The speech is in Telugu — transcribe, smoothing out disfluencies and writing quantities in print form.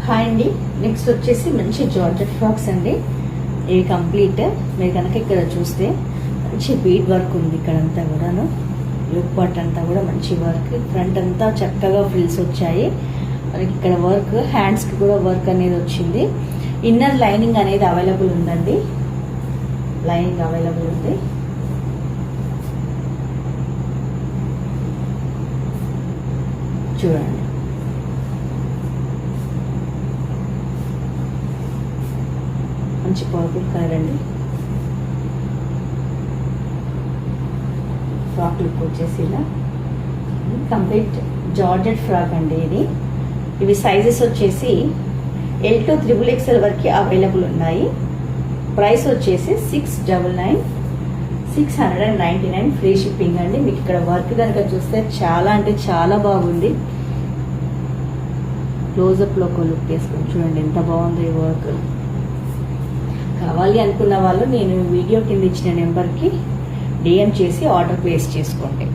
హాయ్ అండి. నెక్స్ట్ వచ్చేసి మంచి జార్జెట్ ఫ్రాక్స్ అండి. ఇవి కంప్లీట్. మీరు కనుక ఇక్కడ చూస్తే మంచి బీడ్ వర్క్ ఉంది. ఇక్కడంతా కూడాను లుక్ పార్ట్ అంతా కూడా మంచి వర్క్. ఫ్రంట్ అంతా చక్కగా ఫ్రిల్స్ వచ్చాయి. మనకి ఇక్కడ వర్క్, హ్యాండ్స్కి కూడా వర్క్ అనేది వచ్చింది. ఇన్నర్ లైనింగ్ అనేది అవైలబుల్ ఉందండి. లైనింగ్ అవైలబుల్ ఉంది. చూడండి, మంచి పర్పుల్ కలర్ అండి. ఫ్రాక్ లుక్ వచ్చేసి ఇలా కంప్లీట్ జార్జెట్ ఫ్రాక్ అండి ఇది. ఇవి సైజెస్ వచ్చేసి L to XXL వరకు అవైలబుల్ ఉన్నాయి. ప్రైస్ వచ్చేసి 699 ఫ్రీ షిప్పింగ్ అండి. మీకు ఇక్కడ వర్క్ కనుక చూస్తే చాలా అంటే చాలా బాగుంది. క్లోజప్లో ఒక లుక్ వేసుకొని చూడండి ఎంత బాగుంది ఈ వర్క్. కావాలి అనుకున్న వాళ్ళు నేను వీడియో కింద ఇచ్చిన నెంబర్కి DM చేసి ఆర్డర్ ప్లేస్ చేసుకోండి.